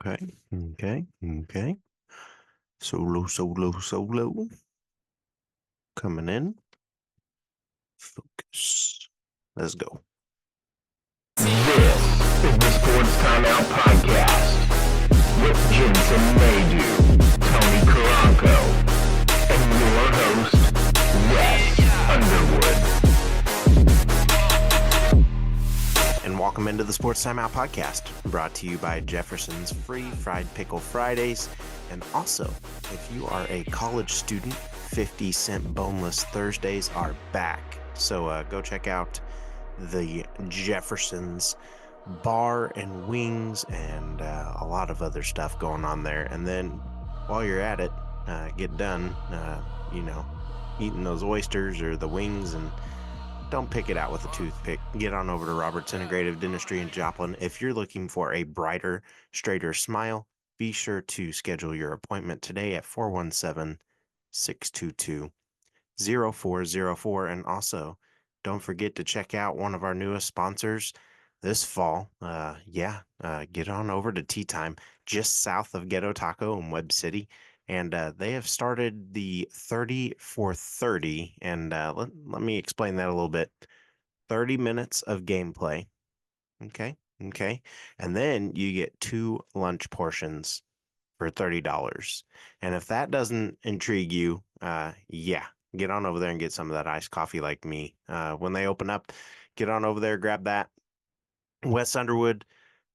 Okay. Solo. Coming in. Focus. Let's go. This is the Sports Timeout Podcast with Jensen Maydew, Tony Caranco, and your host, Wes Underwood. And welcome into the Sports Timeout Podcast, brought to you by Jeffersons Free Fried Pickle Fridays. And also, if you are a college student, 50-cent boneless Thursdays are back. So go check out the Jeffersons bar and wings and a lot of other stuff going on there. And then while you're at it, get done, eating those oysters or the wings, and don't pick it out with a toothpick. Get on over to Robert's Integrative Dentistry in Joplin. If you're looking for a brighter, straighter smile, be sure to schedule your appointment today at 417-622-0404. And also, don't forget to check out one of our newest sponsors this fall. Get on over to TeeTime, just south of Ghetto Taco in Webb City. And they have started the 30 for 30. And let me explain that a little bit. 30 minutes of gameplay. Okay. And then you get 2 lunch portions for $30. And if that doesn't intrigue you, get on over there and get some of that iced coffee like me. When they open up, get on over there, grab that. Wes Underwood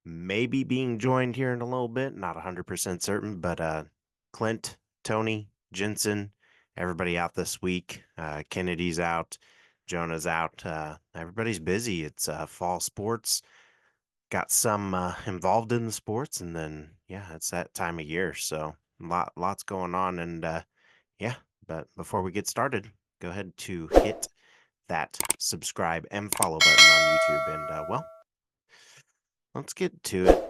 maybe being joined here in a little bit, not 100% certain, but Clint, Tony, Jensen, everybody out this week. Kennedy's out, Jonah's out. Everybody's busy. It's fall sports. Got some involved in the sports, and then it's that time of year, so lots going on. And but before we get started, go ahead to hit that subscribe and follow button on YouTube, and let's get to it.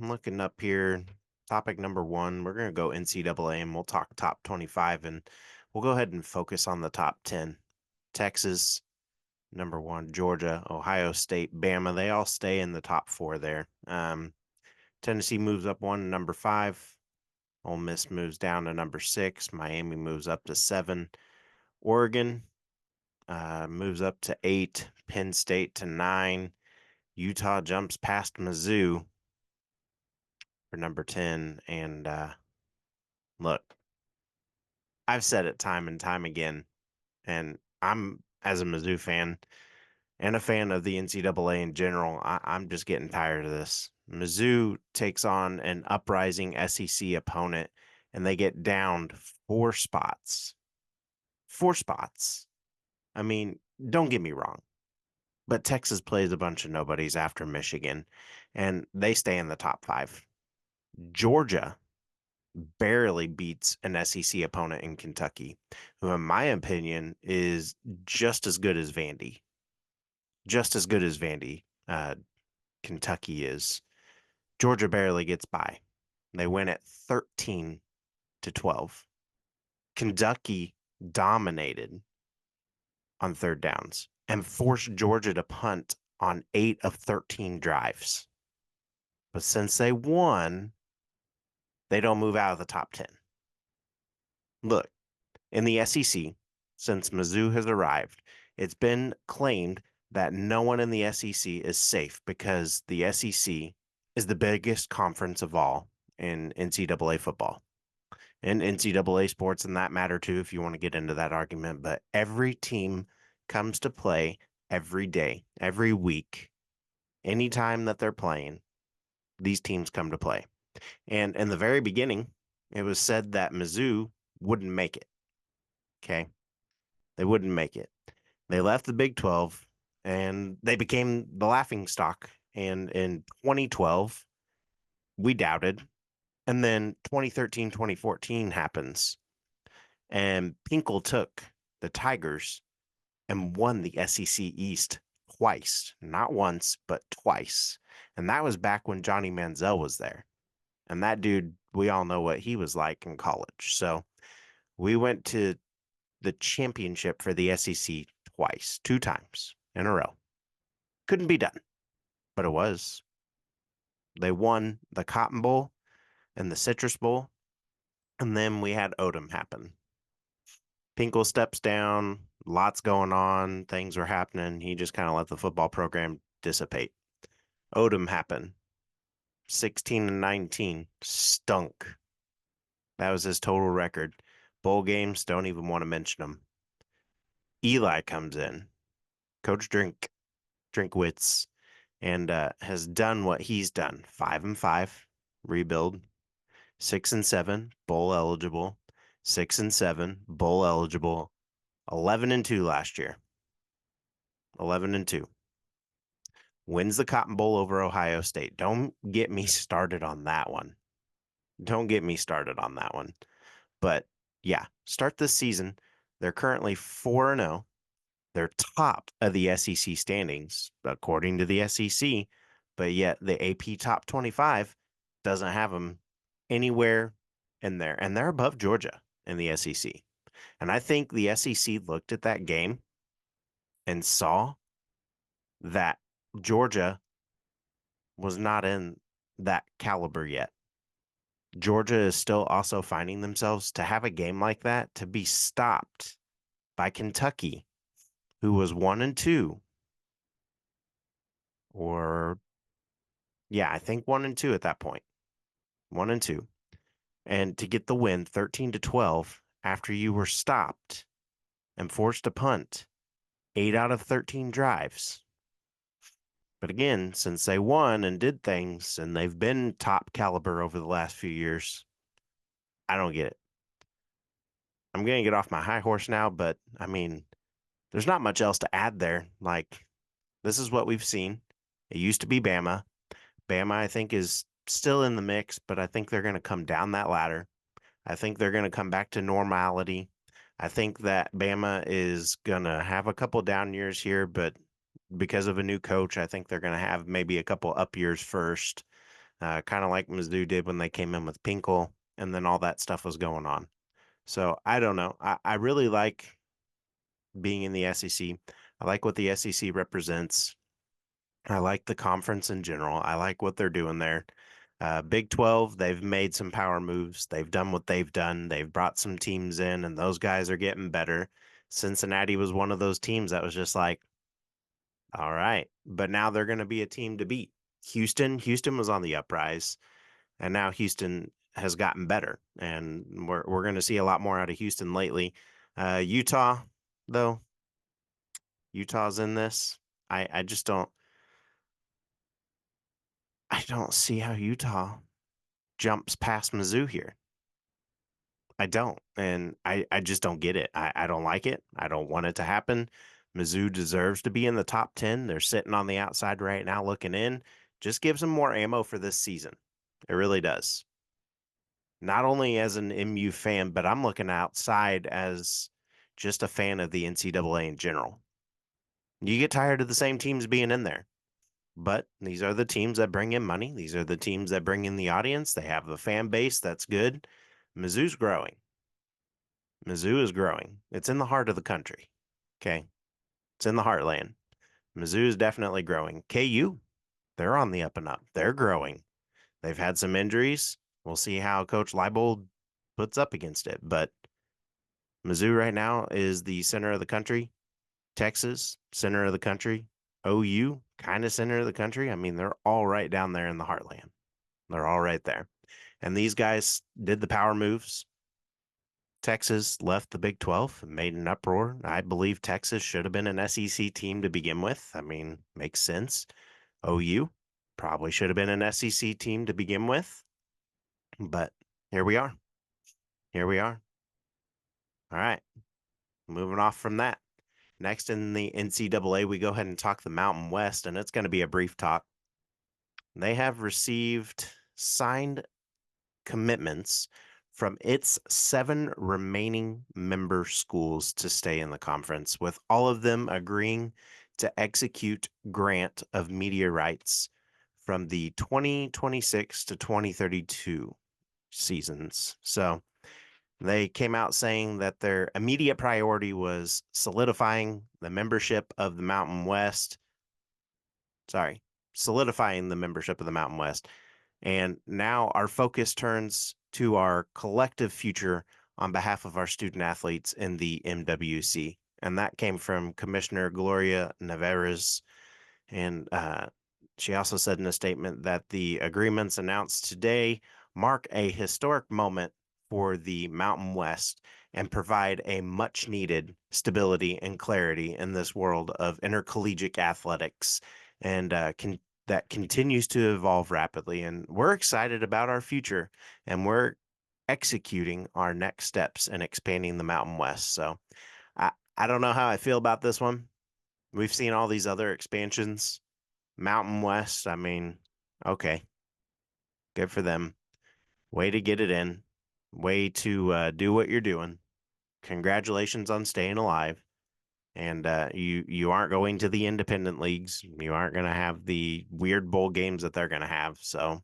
Looking up here, topic number 1, we're gonna go NCAA, and we'll talk top 25, and we'll go ahead and focus on the top 10. Texas, number 1, Georgia, Ohio State, Bama, they all stay in the top 4 there. Tennessee moves up 1 to number 5. Ole Miss moves down to number 6. Miami moves up to 7. Oregon moves up to 8. Penn State to 9. Utah jumps past Mizzou for number 10. And look, I've said it time and time again, and I'm, as a Mizzou fan and a fan of the NCAA in general, I'm just getting tired of this. Mizzou takes on an uprising SEC opponent, and they get downed 4 spots. 4 spots. I mean, don't get me wrong, but Texas plays a bunch of nobodies after Michigan, and they stay in the top 5. Georgia barely beats an SEC opponent in Kentucky, who, in my opinion, is just as good as Vandy. Kentucky is. Georgia barely gets by. They win at 13-12. Kentucky dominated on third downs and forced Georgia to punt on 8 of 13 drives. But since they won, they don't move out of the top 10. Look, in the SEC, since Mizzou has arrived, it's been claimed that no one in the SEC is safe because the SEC is the biggest conference of all in NCAA football and NCAA sports, and that matter too, if you want to get into that argument. But every team comes to play every day, every week, anytime that they're playing, these teams come to play. And in the very beginning, it was said that Mizzou wouldn't make it. Okay. They wouldn't make it. They left the Big 12 and they became the laughing stock. And in 2012, we doubted. And then 2013, 2014 happens. And Pinkel took the Tigers and won the SEC East twice. Not once, but twice. And that was back when Johnny Manziel was there. And that dude, we all know what he was like in college. So we went to the championship for the SEC twice, 2 times in a row. Couldn't be done, but it was. They won the Cotton Bowl and the Citrus Bowl, and then we had Odom happen. Pinkel steps down, lots going on, things were happening. He just kind of let the football program dissipate. Odom happened. 16-19, stunk. That was his total record. Bowl games, don't even want to mention them. Eli comes in, Coach Drinkwitz, and has done what he's done. 5-5, rebuild. 6-7, bowl eligible. 6-7, bowl eligible. 11-2 last year. 11-2. Wins the Cotton Bowl over Ohio State. Don't get me started on that one. Don't get me started on that one. But yeah, start this season. They're currently 4-0. They're top of the SEC standings, according to the SEC. But yet the AP top 25 doesn't have them anywhere in there. And they're above Georgia in the SEC. And I think the SEC looked at that game and saw that Georgia was not in that caliber yet. Georgia is still also finding themselves to have a game like that, to be stopped by Kentucky, who was 1-2. Or, yeah, I think 1-2 at that point. 1-2. And to get the win 13-12 after you were stopped and forced to punt 8 out of 13 drives. But again, since they won and did things and they've been top caliber over the last few years, I don't get it. I'm going to get off my high horse now, but I mean, there's not much else to add there. Like, this is what we've seen. It used to be Bama. Bama, I think, is still in the mix, but I think they're going to come down that ladder. I think they're going to come back to normality. I think that Bama is going to have a couple down years here, but because of a new coach, I think they're going to have maybe a couple up years first, kind of like Mizzou did when they came in with Pinkel, and then all that stuff was going on. So I don't know. I really like being in the SEC. I like what the SEC represents. I like the conference in general. I like what they're doing there. Big 12, they've made some power moves. They've done what they've done. They've brought some teams in, and those guys are getting better. Cincinnati was one of those teams that was just like, all right, but now they're going to be a team to beat. Houston was on the uprise, and now Houston has gotten better, and we're going to see a lot more out of Houston lately. Utah, though, Utah's in this. I just don't. I don't see how Utah jumps past Mizzou here. I don't, and I just don't get it. I don't like it. I don't want it to happen. Mizzou deserves to be in the top 10. They're sitting on the outside right now looking in. Just gives them more ammo for this season. It really does. Not only as an MU fan, but I'm looking outside as just a fan of the NCAA in general. You get tired of the same teams being in there. But these are the teams that bring in money. These are the teams that bring in the audience. They have the fan base that's good. Mizzou's growing. Mizzou is growing. It's in the heart of the country. Okay. It's in the heartland. Mizzou is definitely growing. KU, they're on the up and up. They're growing. They've had some injuries. We'll see how Coach Leibold puts up against it. But Mizzou right now is the center of the country. Texas, center of the country. OU, kind of center of the country. I mean, they're all right down there in the heartland. They're all right there. And these guys did the power moves. Texas left the Big 12 and made an uproar. I believe Texas should have been an SEC team to begin with. I mean, makes sense. OU probably should have been an SEC team to begin with. But here we are. Here we are. All right. Moving off from that. Next in the NCAA, we go ahead and talk the Mountain West, and it's going to be a brief talk. They have received signed commitments from its 7 remaining member schools to stay in the conference, with all of them agreeing to execute grant of media rights from the 2026 to 2032 seasons. So they came out saying that their immediate priority was solidifying the membership of the Mountain West. Solidifying the membership of the Mountain West. And now our focus turns to our collective future on behalf of our student athletes in the MWC. And that came from Commissioner Gloria Nevarez. And she also said in a statement that the agreements announced today mark a historic moment for the Mountain West and provide a much needed stability and clarity in this world of intercollegiate athletics and that continues to evolve rapidly. And we're excited about our future and we're executing our next steps in expanding the Mountain West. So I don't know how I feel about this one. We've seen all these other expansions. Mountain West, I mean, okay, good for them. Way to get it in. Way to do what you're doing. Congratulations on staying alive. And you aren't going to the independent leagues. You aren't going to have the weird bowl games that they're going to have. So,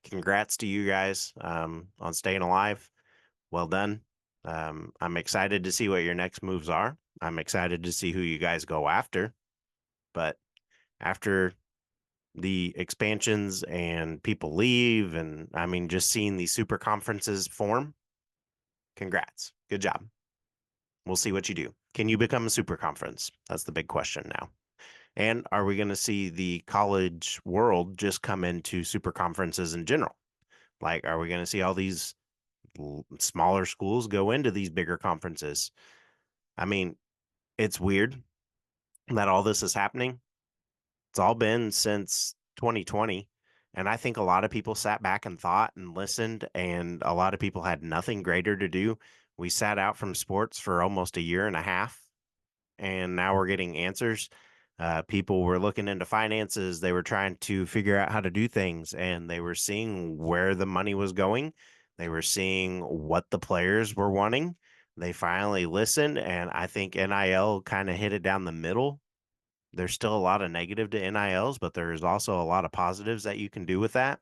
congrats to you guys on staying alive. Well done. I'm excited to see what your next moves are. I'm excited to see who you guys go after. But after the expansions and people leave, and I mean, just seeing these super conferences form, congrats. Good job. We'll see what you do. Can you become a super conference? That's the big question now. And are we going to see the college world just come into super conferences in general? Like, are we going to see all these smaller schools go into these bigger conferences? I mean, it's weird that all this is happening. It's all been since 2020. And I think a lot of people sat back and thought and listened, and a lot of people had nothing greater to do. We sat out from sports for almost a year and a half, and now we're getting answers. People were looking into finances. They were trying to figure out how to do things, and they were seeing where the money was going. They were seeing what the players were wanting. They finally listened, and I think NIL kind of hit it down the middle. There's still a lot of negative to NILs, but there's also a lot of positives that you can do with that.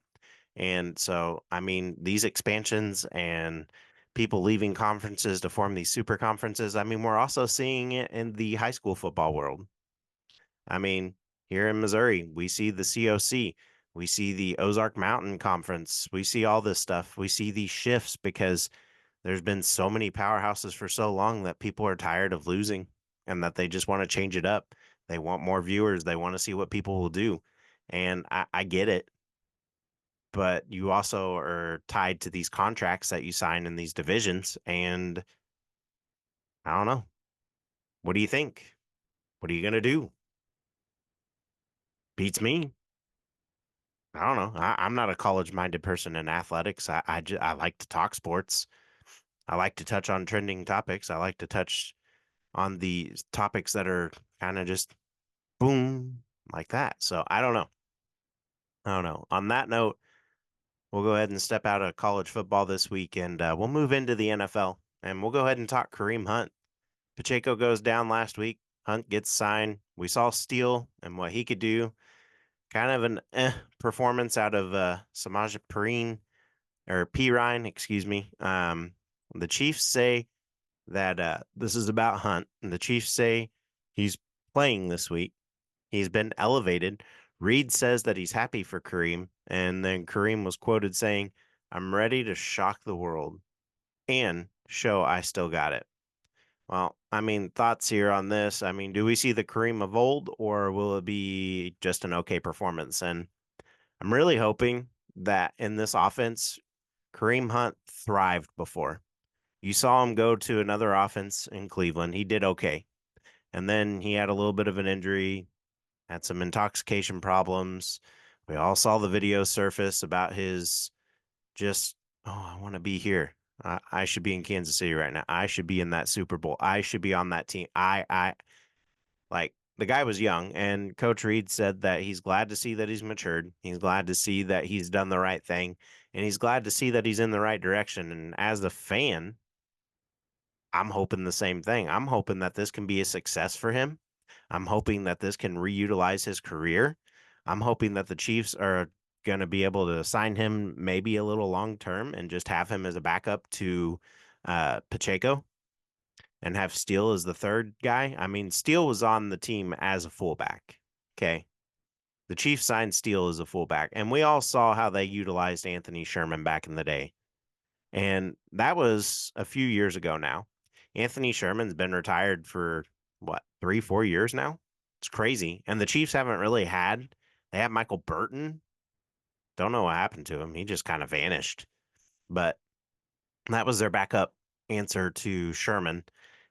And so, I mean, these expansions and people leaving conferences to form these super conferences, I mean, we're also seeing it in the high school football world. I mean, here in Missouri, we see the COC, we see the Ozark Mountain Conference, we see all this stuff. We see these shifts because there's been so many powerhouses for so long that people are tired of losing and that they just want to change it up. They want more viewers. They want to see what people will do. And I get it. But you also are tied to these contracts that you sign in these divisions. And I don't know. What do you think? What are you going to do? Beats me. I don't know. I'm not a college minded person in athletics. I like to talk sports. I like to touch on trending topics. I like to touch on the topics that are kind of just boom like that. So I don't know. I don't know. On that note, we'll go ahead and step out of college football this week and we'll move into the NFL and we'll go ahead and talk Kareem Hunt. Pacheco goes down last week. Hunt gets signed. We saw Steele and what he could do. Kind of an performance out of Samaj Pirine, excuse me. The Chiefs say that this is about Hunt, and the Chiefs say he's playing this week. He's been elevated. Reed says that he's happy for Kareem, and then Kareem was quoted saying, "I'm ready to shock the world and show I still got it." Well, I mean, thoughts here on this. I mean, do we see the Kareem of old, or will it be just an okay performance? And I'm really hoping that in this offense, Kareem Hunt thrived before. You saw him go to another offense in Cleveland. He did okay. And then he had a little bit of an injury, had some intoxication problems. We all saw the video surface about his just, oh, I want to be here. I should be in Kansas City right now. I should be in that Super Bowl. I should be on that team. Like the guy was young, and Coach Reed said that he's glad to see that he's matured. He's glad to see that he's done the right thing, and he's glad to see that he's in the right direction. And as a fan, I'm hoping the same thing. I'm hoping that this can be a success for him. I'm hoping that this can reutilize his career. I'm hoping that the Chiefs are going to be able to sign him maybe a little long term and just have him as a backup to Pacheco and have Steele as the third guy. I mean, Steele was on the team as a fullback. Okay. The Chiefs signed Steele as a fullback, and we all saw how they utilized Anthony Sherman back in the day. And that was a few years ago now. Anthony Sherman's been retired for what, 3, 4 years now? It's crazy. And the Chiefs haven't really they had Michael Burton. Don't know what happened to him. He just kind of vanished. But that was their backup answer to Sherman.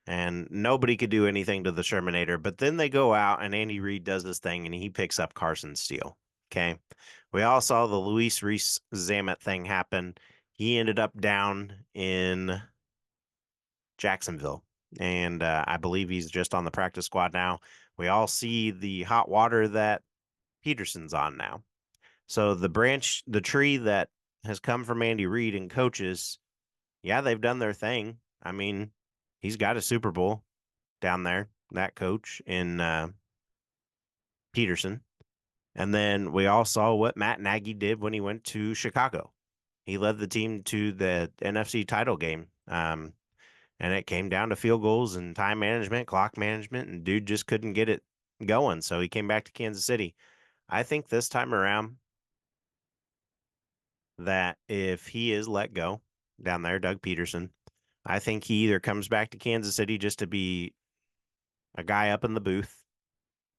And nobody could do anything to the Shermanator. But then they go out and Andy Reid does this thing and he picks up Carson Steele. Okay. We all saw the Luis Reese Zamet thing happen. He ended up down in Jacksonville. And I believe he's just on the practice squad now. We all see the hot water that Peterson's on now. So the tree that has come from Andy Reid and coaches, yeah, they've done their thing. I mean, he's got a Super Bowl down there, that coach in Peterson. And then we all saw what Matt Nagy did when he went to Chicago. He led the team to the NFC title game. And it came down to field goals and time management, clock management, and dude just couldn't get it going. So he came back to Kansas City. I think this time around that if he is let go down there, Doug Peterson, I think he either comes back to Kansas City just to be a guy up in the booth,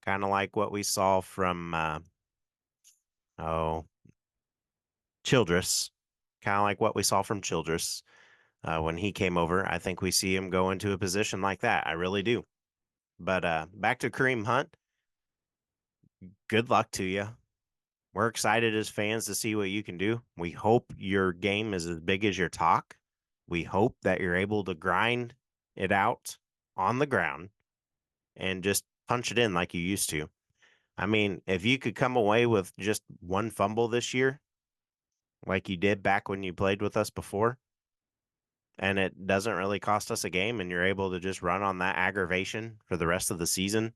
kind of like what we saw from, Childress, kind of like what we saw from Childress when he came over. I think we see him go into a position like that. I really do. But back to Kareem Hunt. Good luck to you. We're excited as fans to see what you can do. We hope your game is as big as your talk. We hope that you're able to grind it out on the ground and just punch it in like you used to. I mean, if you could come away with just one fumble this year, like you did back when you played with us before, and it doesn't really cost us a game, and you're able to just run on that aggravation for the rest of the season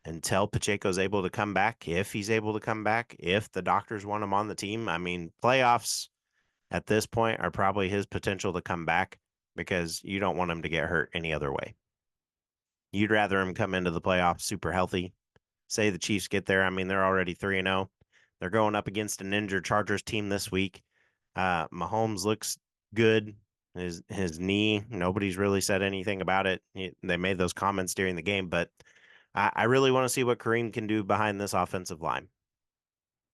until Pacheco's able to come back, if he's able to come back, if the doctors want him on the team. I mean, playoffs at this point are probably his potential to come back because you don't want him to get hurt any other way. You'd rather him come into the playoffs super healthy. Say the Chiefs get there. I mean, they're already 3-0. They're going up against an injured Chargers team this week. Mahomes looks good. His knee, nobody's really said anything about it. They made those comments during the game, but I really want to see what Kareem can do behind this offensive line.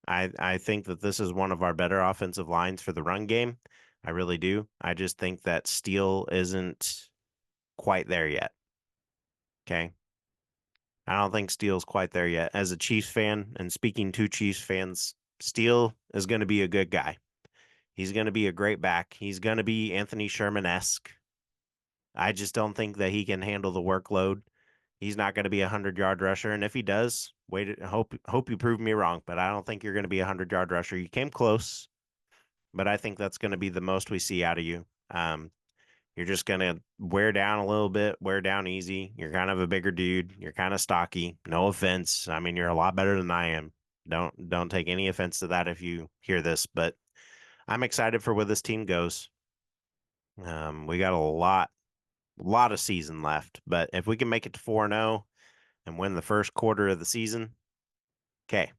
I think that this is one of our better offensive lines for the run game. I really do. I just think that Steele isn't quite there yet. Okay. I don't think Steele's quite there yet. As a Chiefs fan, and speaking to Chiefs fans, Steele is going to be a good guy. He's going to be a great back. He's going to be Anthony Sherman-esque. I just don't think that he can handle the workload. He's not going to be a 100-yard rusher, and if he does, hope you prove me wrong, but I don't think you're going to be a 100-yard rusher. You came close, but I think that's going to be the most we see out of you. You're just going to wear down a little bit, wear down easy. You're kind of a bigger dude. You're kind of stocky. No offense. I mean, you're a lot better than I am. Don't take any offense to that if you hear this, but I'm excited for where this team goes. We got a lot of season left, but if we can make it to 4-0 and win the first quarter of the season, okay,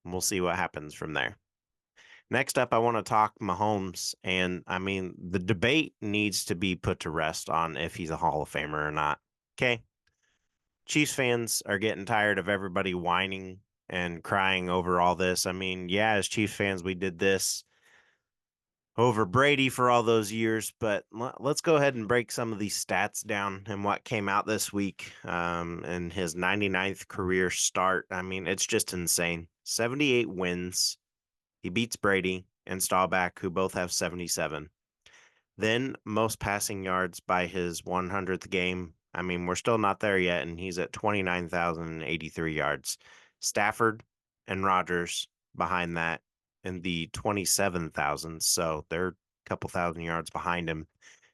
we'll see what happens from there. Next up, I want to talk Mahomes, and I mean, the debate needs to be put to rest on if he's a Hall of Famer or not. Okay, Chiefs fans are getting tired of everybody whining and crying over all this. I mean, yeah, as Chiefs fans, we did this over Brady for all those years, but let's go ahead and break some of these stats down and what came out this week in his 99th career start. I mean, it's just insane. 78 wins. He beats Brady and Staubach, who both have 77. Then most passing yards by his 100th game. I mean, we're still not there yet, and he's at 29,083 yards. Stafford and Rodgers behind that in the 27,000. So they're a couple thousand yards behind him.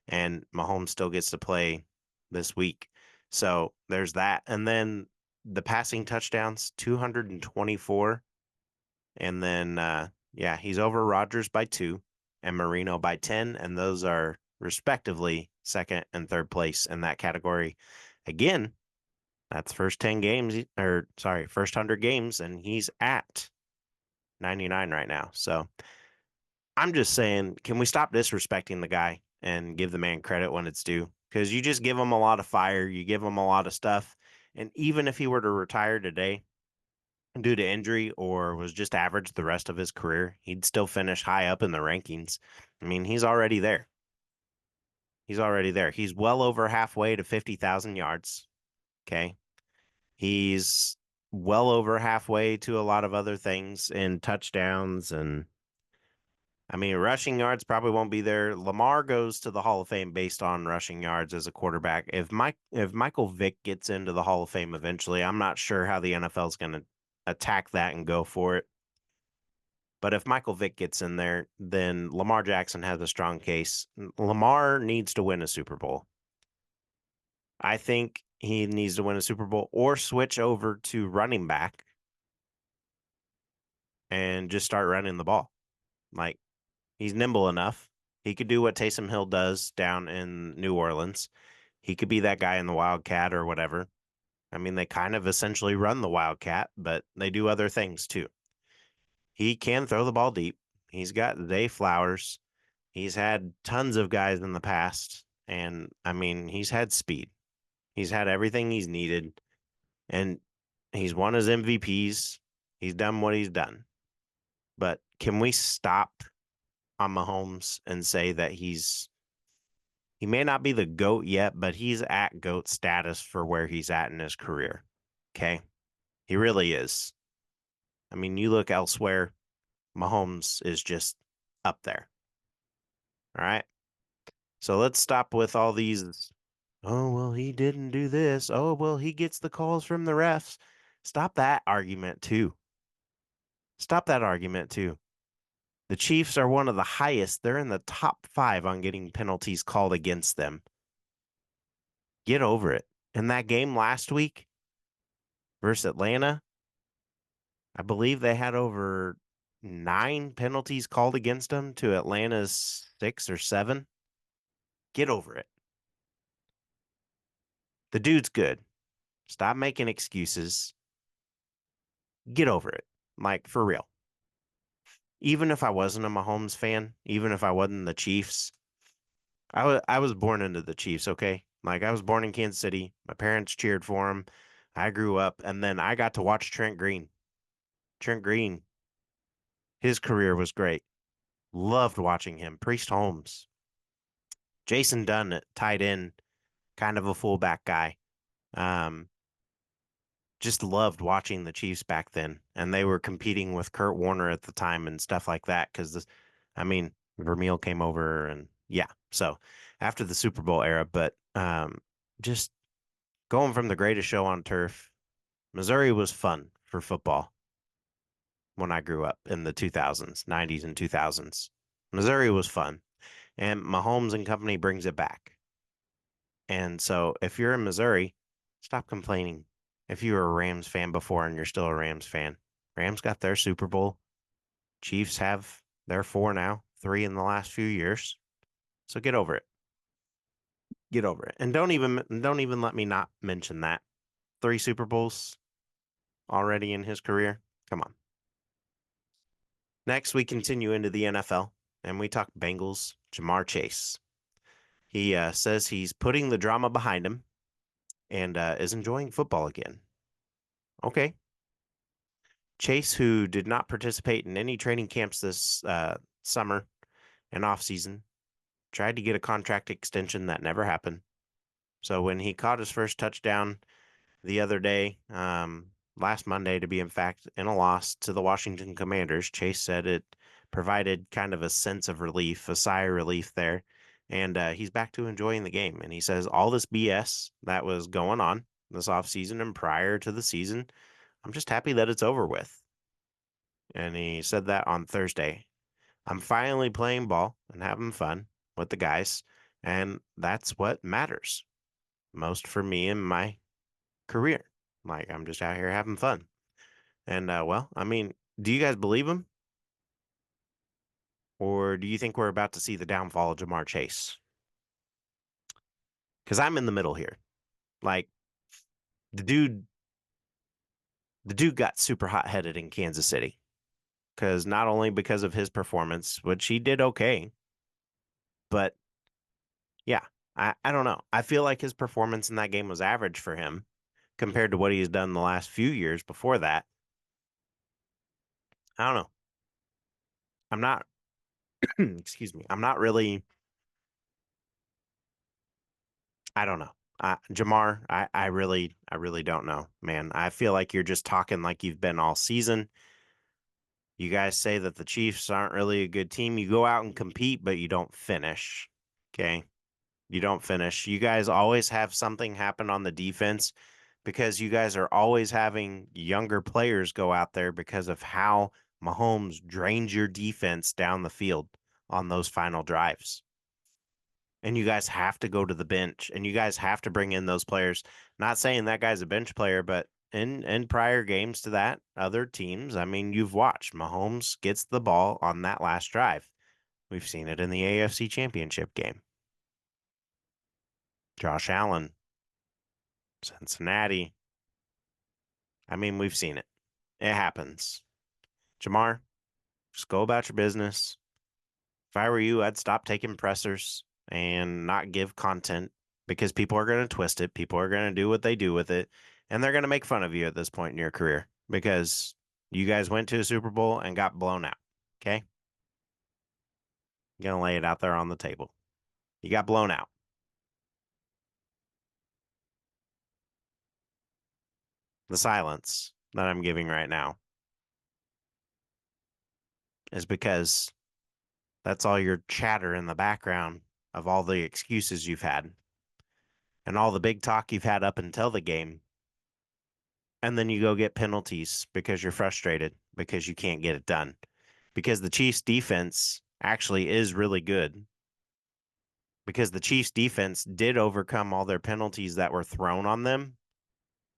And Mahomes still gets to play this week. So there's that. And then the passing touchdowns, 224. And then, he's over Rodgers by 2 and Marino by 10. And those are respectively second and third place in that category. Again, That's first 10 games, first 100 games, and he's at 99 right now. So I'm just saying, can we stop disrespecting the guy and give the man credit when it's due? Because you just give him a lot of fire, you give him a lot of stuff. And even if he were to retire today due to injury or was just average the rest of his career, he'd still finish high up in the rankings. I mean, he's already there. He's already there. He's well over halfway to 50,000 yards. Okay. He's well over halfway to a lot of other things in touchdowns. And I mean, rushing yards probably won't be there. Lamar goes to the Hall of Fame based on rushing yards as a quarterback. If Michael Vick gets into the Hall of Fame eventually, I'm not sure how the NFL is going to attack that and go for it. But if Michael Vick gets in there, then Lamar Jackson has a strong case. Lamar needs to win a Super Bowl. I think he needs to win a Super Bowl or switch over to running back and just start running the ball. Like, he's nimble enough. He could do what Taysom Hill does down in New Orleans. He could be that guy in the Wildcat or whatever. I mean, they kind of essentially run the Wildcat, but they do other things too. He can throw the ball deep. He's got Zay Flowers. He's had tons of guys in the past. And I mean, he's had speed. He's had everything he's needed. And he's won his MVPs. He's done what he's done. But can we stop on Mahomes and say that he may not be the GOAT yet, but he's at GOAT status for where he's at in his career? Okay? He really is. I mean, you look elsewhere, Mahomes is just up there. All right? So let's stop with all these, oh, well, he didn't do this. Oh, well, he gets the calls from the refs. Stop that argument too. Stop that argument too. The Chiefs are one of the highest. They're in the top 5 on getting penalties called against them. Get over it. In that game last week versus Atlanta, I believe they had over 9 penalties called against them to Atlanta's 6 or 7. Get over it. The dude's good. Stop making excuses. Get over it. Like, for real. Even if I wasn't a Mahomes fan, even if I wasn't the Chiefs, I was born into the Chiefs, okay? Like, I was born in Kansas City. My parents cheered for him. I grew up, and then I got to watch Trent Green. Trent Green, his career was great. Loved watching him. Priest Holmes. Jason Dunn at tight end, kind of a fullback guy. Just loved watching the Chiefs back then, and they were competing with Kurt Warner at the time and stuff like that. Because, I mean, Vermeil came over, and yeah. So after the Super Bowl era, but just going from the greatest show on turf, Missouri was fun for football when I grew up in the 2000s, 90s, and 2000s. Missouri was fun, and Mahomes and company brings it back. And so if you're in Missouri, stop complaining. If you were a Rams fan before and you're still a Rams fan, Rams got their Super Bowl. Chiefs have their 4 now, 3 in the last few years. So get over it. Get over it. And don't even let me not mention that. 3 Super Bowls already in his career. Come on. Next, we continue into the NFL, and we talk Bengals, Jamar Chase. He says he's putting the drama behind him and is enjoying football again. Okay. Chase, who did not participate in any training camps this summer and offseason, tried to get a contract extension that never happened. So when he caught his first touchdown the other day, last Monday to be in fact, in a loss to the Washington Commanders, Chase said it provided kind of a sense of relief, a sigh of relief there. And he's back to enjoying the game. And he says all this BS that was going on this offseason and prior to the season, I'm just happy that it's over with. And he said that on Thursday. I'm finally playing ball and having fun with the guys. And that's what matters most for me in my career. Like, I'm just out here having fun. And, well, I mean, do you guys believe him? Or do you think we're about to see the downfall of Jamar Chase? Because I'm in the middle here. Like, the dude got super hot-headed in Kansas City because not only because of his performance, which he did okay, but yeah, I don't know. I feel like his performance in that game was average for him compared to what he's done the last few years before that. I don't know. I'm not, excuse me, I'm not really, I don't know. Jamar, I really don't know, man. I feel like you're just talking like you've been all season. You guys say that the Chiefs aren't really a good team. You go out and compete, but you don't finish. Okay. You don't finish. You guys always have something happen on the defense because you guys are always having younger players go out there because of how Mahomes drains your defense down the field on those final drives. And you guys have to go to the bench and you guys have to bring in those players. Not saying that guy's a bench player, but in prior games to that, other teams, I mean, you've watched Mahomes gets the ball on that last drive. We've seen it in the AFC Championship game. Josh Allen, Cincinnati. I mean, we've seen it. It happens. Jamar, just go about your business. If I were you, I'd stop taking pressers and not give content because people are going to twist it. People are going to do what they do with it. And they're going to make fun of you at this point in your career because you guys went to a Super Bowl and got blown out. Okay? I'm going to lay it out there on the table. You got blown out. The silence that I'm giving right now is because that's all your chatter in the background of all the excuses you've had and all the big talk you've had up until the game. And then you go get penalties because you're frustrated because you can't get it done. Because the Chiefs defense actually is really good. Because the Chiefs defense did overcome all their penalties that were thrown on them.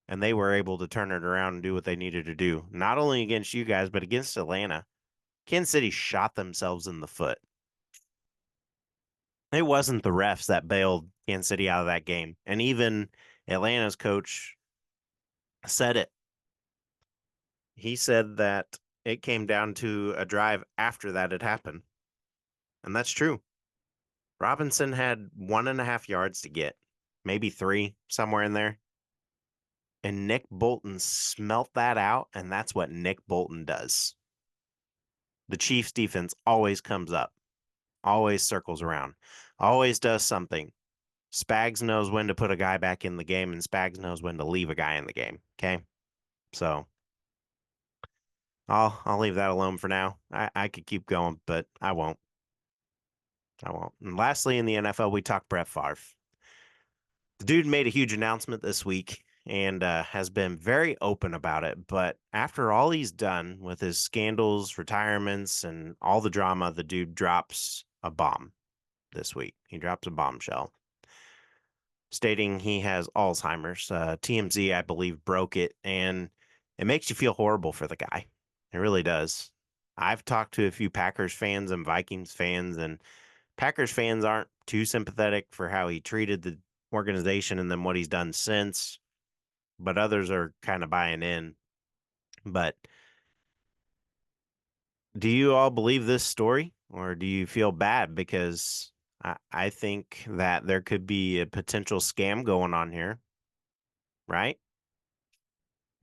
And they were able to turn it around and do what they needed to do. Not only against you guys, but against Atlanta. Kansas City shot themselves in the foot. It wasn't the refs that bailed Kansas City out of that game. And even Atlanta's coach said it. He said that it came down to a drive after that had happened. And that's true. Robinson had 1.5 yards to get, maybe 3, somewhere in there. And Nick Bolton smelt that out, and that's what Nick Bolton does. The Chiefs defense always comes up, always circles around, always does something. Spags knows when to put a guy back in the game, and Spags knows when to leave a guy in the game. Okay? So I'll leave that alone for now. I could keep going, but I won't. I won't. And lastly, in the NFL, we talk Brett Favre. The dude made a huge announcement this week and has been very open about it. But after all he's done with his scandals, retirements, and all the drama, the dude drops a bomb this week. He drops a bombshell stating he has Alzheimer's. TMZ, I believe, broke it, and it makes you feel horrible for the guy. It really does. I've talked to a few Packers fans and Vikings fans, and Packers fans aren't too sympathetic for how he treated the organization and then what he's done since, but others are kind of buying in. But do you all believe this story, or do you feel bad? Because I think that there could be a potential scam going on here, right?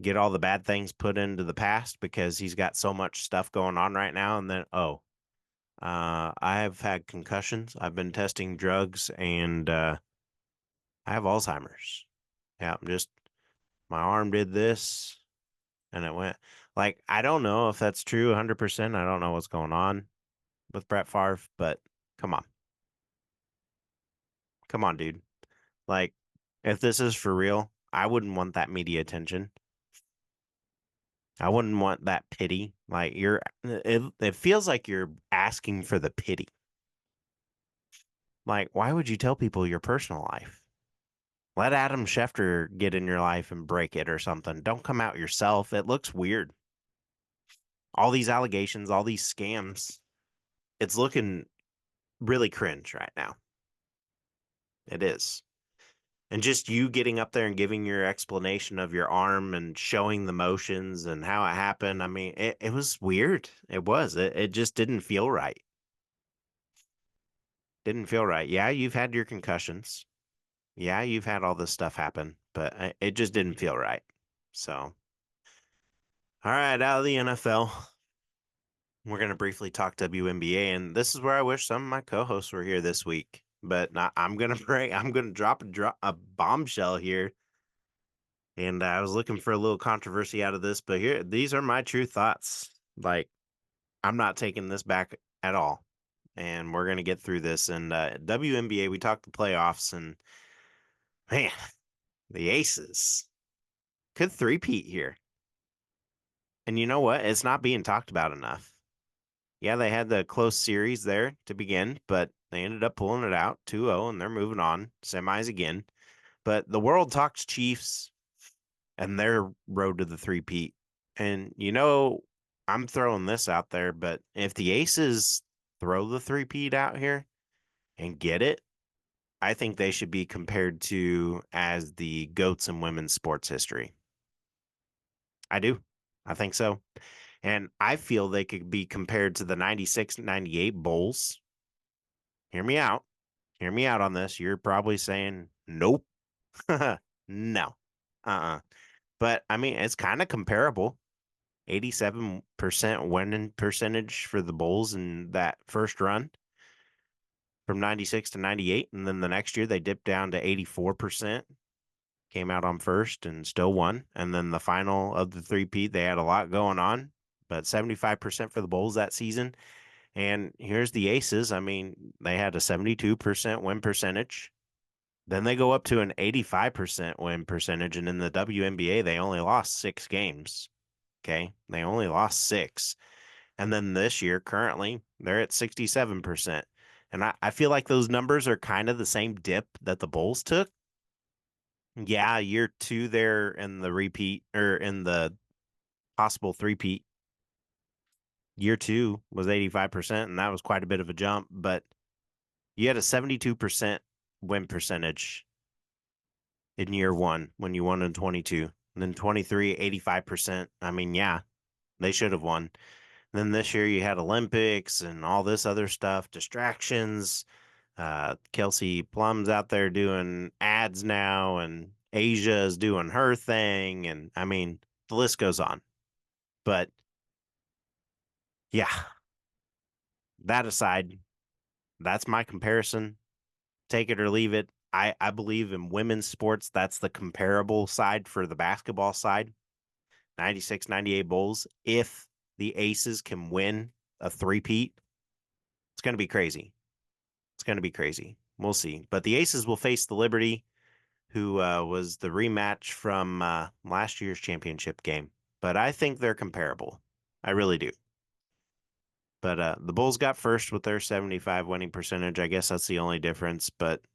Get all the bad things put into the past because he's got so much stuff going on right now. And then, I have had concussions. I've been testing drugs and I have Alzheimer's. Yeah, my arm did this and it went like, I don't know if that's true 100%. I don't know what's going on with Brett Favre, but come on. Come on, dude. Like, if this is for real, I wouldn't want that media attention. I wouldn't want that pity. Like it feels like you're asking for the pity. Like, why would you tell people your personal life? Let Adam Schefter get in your life and break it or something. Don't come out yourself. It looks weird. All these allegations, all these scams. It's looking really cringe right now. It is. And just you getting up there and giving your explanation of your arm and showing the motions and how it happened. I mean, it was weird. It was. It just didn't feel right. Didn't feel right. Yeah, you've had your concussions. Yeah, you've had all this stuff happen, but it just didn't feel right. So, all right, out of the NFL, we're going to briefly talk WNBA. And this is where I wish some of my co hosts were here this week. But I'm going to break, I'm going to drop a bombshell here. And I was looking for a little controversy out of this, but these are my true thoughts. Like, I'm not taking this back at all. And we're going to get through this. And WNBA, we talked the playoffs, and man, the Aces could three-peat here. And you know what? It's not being talked about enough. Yeah, they had the close series there to begin, but they ended up pulling it out 2-0, and they're moving on, semis again. But the world talks Chiefs and their road to the three-peat. And, I'm throwing this out there, but if the Aces throw the three-peat out here and get it, I think they should be compared to as the GOATs in women's sports history. I do. I think so. And I feel they could be compared to the 96-98 Bulls. Hear me out. Hear me out on this. You're probably saying, nope. No. But, I mean, it's kind of comparable. 87% winning percentage for the Bulls in that first run from 96 to 98. And then the next year they dipped down to 84%, came out on first and still won. And then the final of the three-peat, they had a lot going on, but 75% for the Bulls that season. And here's the Aces. I mean, they had a 72% win percentage. Then they go up to an 85% win percentage. And in the WNBA, they only lost 6 games. Okay. They only lost 6. And then this year, currently, they're at 67%. And I feel like those numbers are kind of the same dip that the Bulls took. Yeah, year 2 there in the repeat or in the possible three-peat. Year 2 was 85%, and that was quite a bit of a jump. But you had a 72% win percentage in year 1 when you won in 22. And then 23, 85%. I mean, yeah, they should have won. Then this year you had Olympics and all this other stuff, distractions. Kelsey Plum's out there doing ads now, and Asia is doing her thing. And I mean, the list goes on. But yeah, that aside, that's my comparison. Take it or leave it. I believe in women's sports, that's the comparable side for the basketball side. 96-98 Bulls. If the Aces can win a three-peat, it's going to be crazy. It's going to be crazy. We'll see. But the Aces will face the Liberty, who was the rematch from last year's championship game. But I think they're comparable. I really do. But the Bulls got first with their 75 winning percentage. I guess that's the only difference.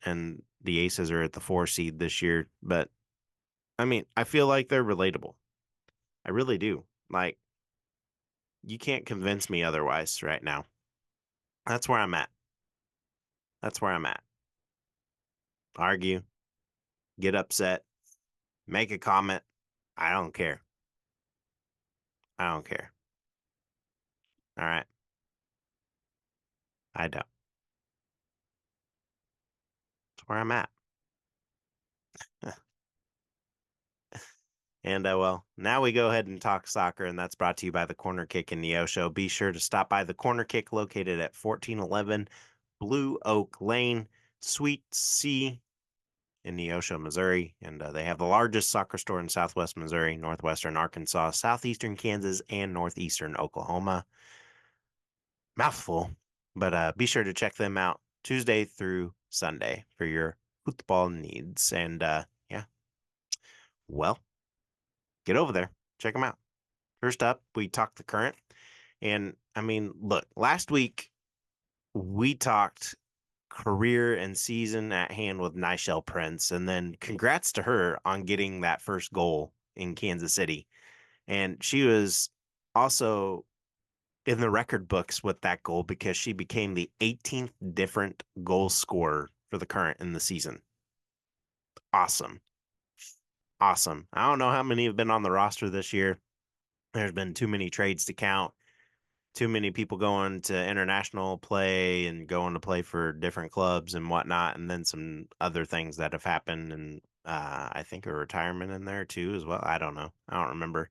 And the Aces are at the 4 seed this year. But I mean, I feel like they're relatable. I really do. Like, you can't convince me otherwise right now. That's where I'm at. That's where I'm at. Argue, get upset, make a comment. I don't care. I don't care. All right. I don't. That's where I'm at. And well, now we go ahead and talk soccer, and that's brought to you by the Corner Kick in Neosho. Be sure to stop by the Corner Kick located at 1411 Blue Oak Lane, Suite C in Neosho, Missouri. And they have the largest soccer store in Southwest Missouri, Northwestern Arkansas, Southeastern Kansas, and Northeastern Oklahoma. Mouthful, but be sure to check them out Tuesday through Sunday for your football needs. And yeah, well, get over there, check them out. First up, we talked the current. And I mean, look, last week we talked career and season at hand with Nichelle Prince. And then congrats to her on getting that first goal in Kansas City. And she was also in the record books with that goal because she became the 18th different goal scorer for the current in the season. awesome. Awesome. I don't know how many have been on the roster this year. There's been too many trades to count, too many people going to international play and going to play for different clubs and whatnot, and then some other things that have happened, and I think a retirement in there too as well. I don't know. I don't remember.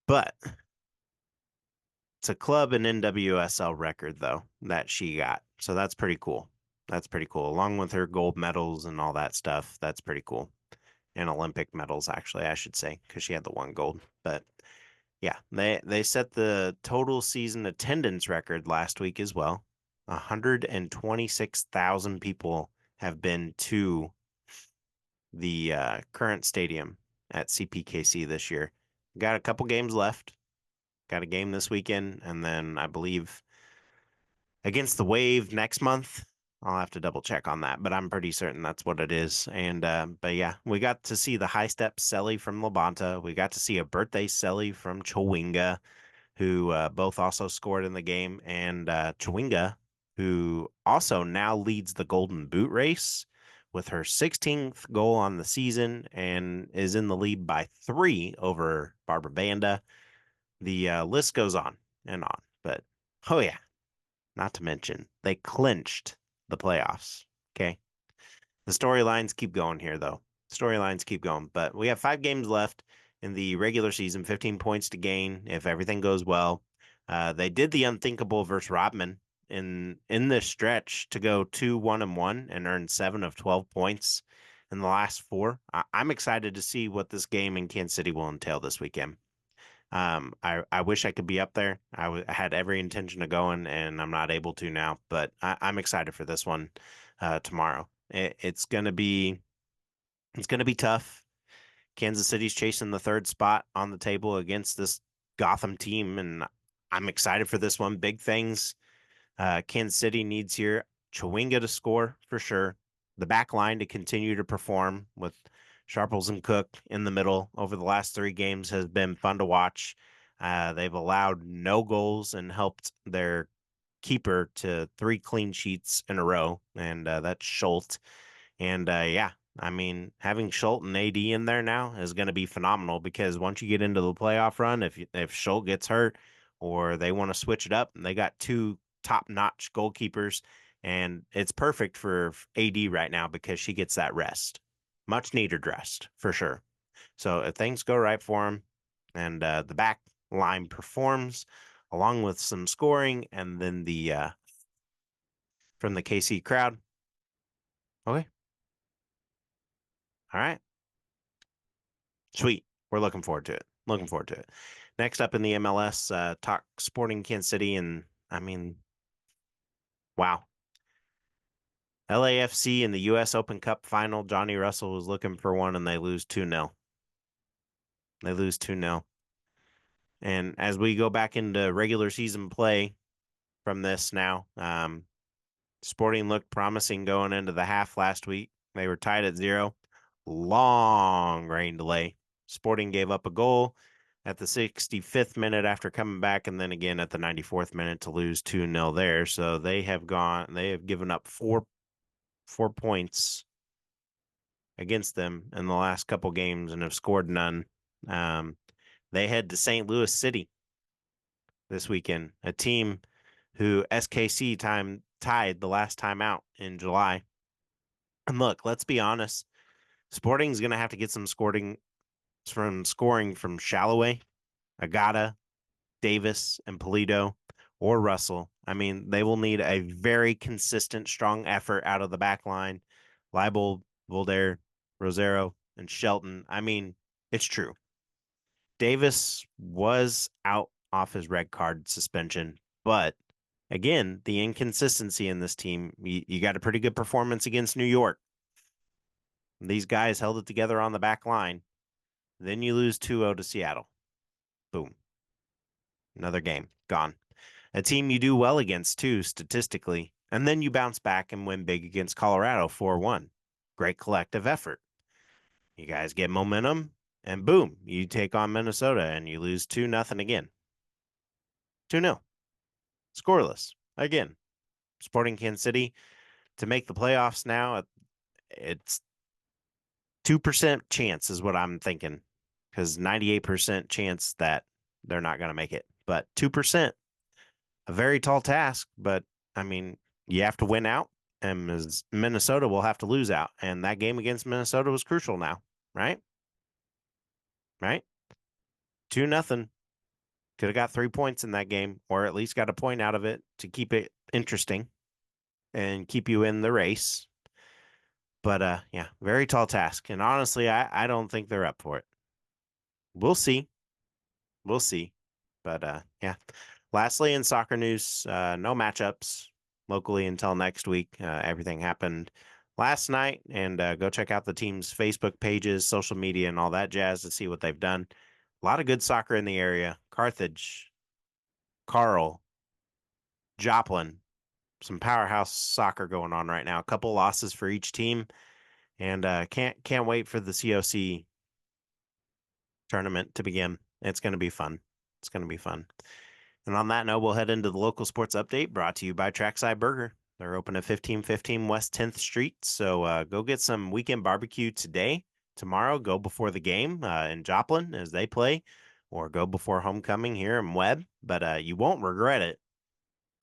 But it's a club and NWSL record though that she got. So that's pretty cool. That's pretty cool. Along with her gold medals and all that stuff. That's pretty cool. And Olympic medals, actually, I should say, because she had the one gold. But yeah, they set the total season attendance record last week as well. 126,000 people have been to the current stadium at CPKC this year. Got a couple games left. Got a game this weekend, and then I believe against the Wave next month. I'll have to double check on that, but I'm pretty certain that's what it is. And but yeah, we got to see the high step Selly from Labonta. We got to see a birthday Selly from Chowinga, who both also scored in the game, and Chowinga, who also now leads the Golden Boot race with her 16th goal on the season and is in the lead by 3 over Barbara Banda. The list goes on and on, but oh yeah, not to mention they clinched the playoffs. Okay. The storylines keep going here, though. Storylines keep going, but we have 5 games left in the regular season, 15 points to gain if everything goes well. They did the unthinkable versus Rodman in this stretch to go 2-1-1 and earn 7 of 12 points in the last 4. I'm excited to see what this game in Kansas City will entail this weekend. I wish I could be up there. I had every intention of going, and I'm not able to now. But I'm excited for this one tomorrow. It's gonna be tough. Kansas City's chasing the 3rd spot on the table against this Gotham team, and I'm excited for this one. Big things. Kansas City needs here Chowinga to score for sure. The back line to continue to perform with Sharples and Cook in the middle over the last 3 games has been fun to watch. They've allowed no goals and helped their keeper to 3 clean sheets in a row, and that's Schultz. And yeah, I mean, having Schultz and AD in there now is going to be phenomenal because once you get into the playoff run, if Schultz gets hurt or they want to switch it up, they got 2 top-notch goalkeepers, and it's perfect for AD right now because she gets that rest. Much needed rest, for sure. So if things go right for him and the back line performs along with some scoring and then the from the KC crowd. Okay. All right. Sweet. We're looking forward to it. Looking forward to it. Next up in the MLS, talk Sporting Kansas City, and I mean, wow. LAFC in the U.S. Open Cup final, Johnny Russell was looking for one, and they lose 2-0. They lose 2-0. And as we go back into regular season play from this now, Sporting looked promising going into the half last week. They were tied at 0. Long rain delay. Sporting gave up a goal at the 65th minute after coming back, and then again at the 94th minute to lose 2-0 there. So they have given up four points against them in the last couple games and have scored none. They head to St. Louis City this weekend, a team who SKC tied the last time out in July. And look, let's be honest, Sporting's going to have to get some scoring from Shalloway, Agata, Davis, and Polito, or Russell. I mean, they will need a very consistent, strong effort out of the back line. Leibel, Volder, Rosero, and Shelton. I mean, it's true. Davis was out off his red card suspension, but again, the inconsistency in this team, you got a pretty good performance against New York. These guys held it together on the back line. Then you lose 2-0 to Seattle. Boom. Another game. Gone. A team you do well against, too, statistically. And then you bounce back and win big against Colorado 4-1. Great collective effort. You guys get momentum, and boom, you take on Minnesota and you lose 2-0 again. 2-0. Scoreless. Again. Sporting Kansas City to make the playoffs now. It's 2% chance is what I'm thinking, because 98% chance that they're not going to make it. But 2%, a very tall task. But I mean, you have to win out, and Minnesota will have to lose out. And that game against Minnesota was crucial now, right? Right? 2-0. Could have got 3 points in that game, or at least got a point out of it to keep it interesting and keep you in the race. But yeah, very tall task. And honestly, I don't think they're up for it. We'll see. We'll see. But yeah. Lastly, in soccer news, no matchups locally until next week. Everything happened last night, and go check out the team's Facebook pages, social media, and all that jazz to see what they've done. A lot of good soccer in the area. Carthage, Carl, Joplin, some powerhouse soccer going on right now. A couple losses for each team, and can't wait for the COC tournament to begin. It's going to be fun. It's going to be fun. And on that note, we'll head into the local sports update brought to you by Trackside Burger. They're open at 1515 West 10th Street. So go get some weekend barbecue today. Tomorrow, go before the game in Joplin as they play, or go before homecoming here in Webb. But you won't regret it.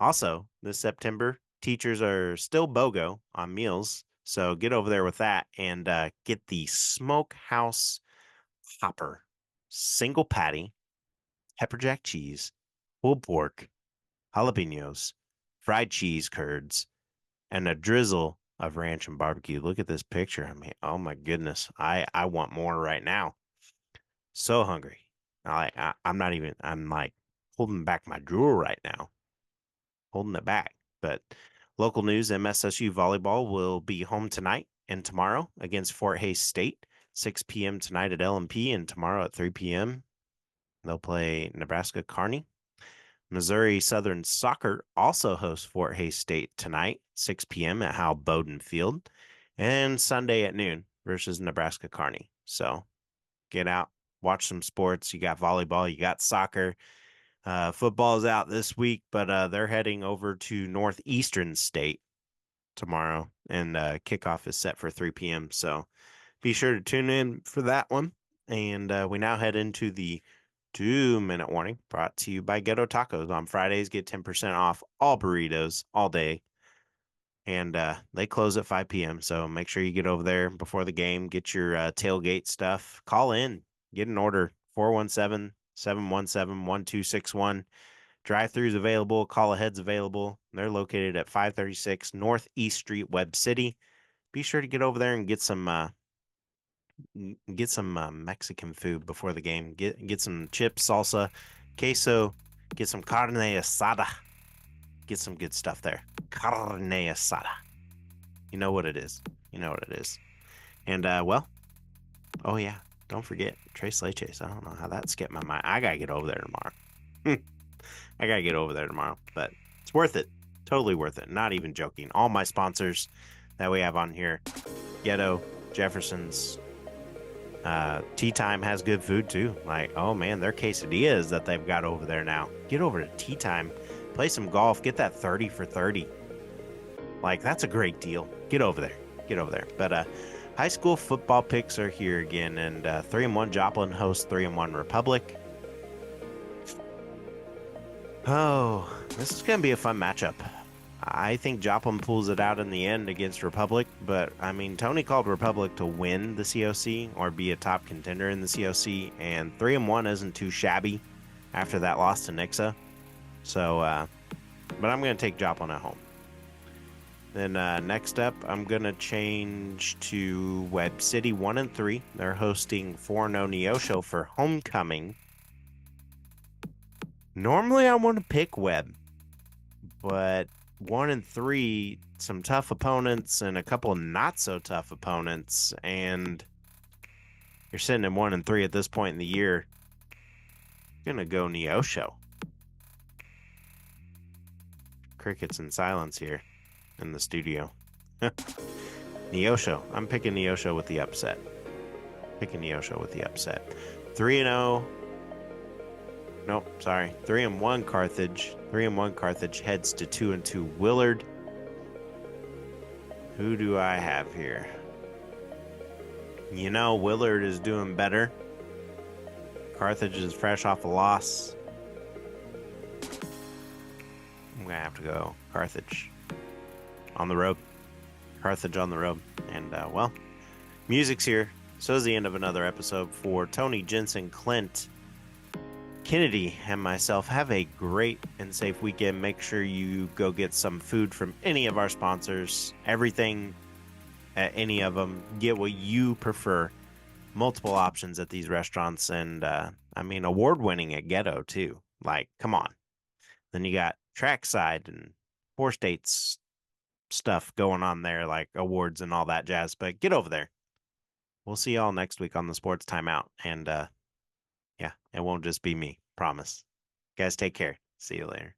Also, this September, teachers are still BOGO on meals. So get over there with that and get the Smokehouse Hopper single patty, pepper jack cheese, pulled pork, jalapenos, fried cheese curds, and a drizzle of ranch and barbecue. Look at this picture. I mean, oh my goodness. I want more right now. So hungry. I'm like holding back my drool right now. Holding it back. But local news, MSSU volleyball will be home tonight and tomorrow against Fort Hays State. 6 p.m. tonight at LMP, and tomorrow at 3 p.m. they'll play Nebraska Kearney. Missouri Southern Soccer also hosts Fort Hays State tonight, 6 p.m. at Hal Bowden Field, and Sunday at noon versus Nebraska Kearney. So get out, watch some sports. You got volleyball, you got soccer. Football's out this week, but they're heading over to Northeastern State tomorrow, and kickoff is set for 3 p.m. So be sure to tune in for that one. And we now head into the 2-minute warning brought to you by Ghetto Tacos. On Fridays, get 10% off all burritos all day. And they close at 5 p.m. So make sure you get over there before the game. Get your tailgate stuff. Call in. Get an order. 417-717-1261. Drive-throughs available. Call aheads available. They're located at 536 Northeast Street, Webb City. Be sure to get over there and get some Mexican food before the game. Get some chips, salsa, queso, get some carne asada. Get some good stuff there. Carne asada. You know what it is. You know what it is. And well, oh yeah, don't forget Tres Leches. I don't know how that skipped my mind. I gotta get over there tomorrow. I gotta get over there tomorrow, but it's worth it. Totally worth it. Not even joking. All my sponsors that we have on here: Ghetto, Jeffersons. TeeTime has good food too. Like, oh man, their quesadillas that they've got over there now. Get over to TeeTime, play some golf, get that 30 for 30. Like, that's a great deal. Get over there. Get over there. But high school football picks are here again, and 3-1 Joplin hosts 3-1 Republic. Oh, this is gonna be a fun matchup. I think Joplin pulls it out in the end against Republic, but I mean, Tony called Republic to win the COC or be a top contender in the COC, and 3-1 isn't too shabby after that loss to Nixa. So, but I'm going to take Joplin at home. Then next up, I'm going to change to Webb City 1-3. They're hosting 4-0 Neosho for homecoming. Normally, I want to pick Webb, but 1-3, some tough opponents and a couple of not so tough opponents, and you're sitting at 1-3 at this point in the year. I'm gonna go Neosho. Crickets and silence here in the studio. Neosho. I'm picking Neosho with the upset. 3-0. Nope, sorry. 3-1 Carthage. 3-1 Carthage heads to 2-2 Willard. Who do I have here? You know, Willard is doing better. Carthage is fresh off a loss. I'm going to have to go Carthage on the road. Carthage on the road. And, well, music's here. So is the end of another episode for Tony, Jensen, Clint, Kennedy, and myself. Have a great and safe weekend. Make sure you go get some food from any of our sponsors. Everything at any of them. Get what you prefer. Multiple options at these restaurants. And, I mean, award-winning at Ghetto, too. Like, come on. Then you got Trackside and Four States stuff going on there, like awards and all that jazz. But get over there. We'll see y'all next week on the Sports Timeout. And, yeah, it won't just be me. Promise. Guys, take care. See you later.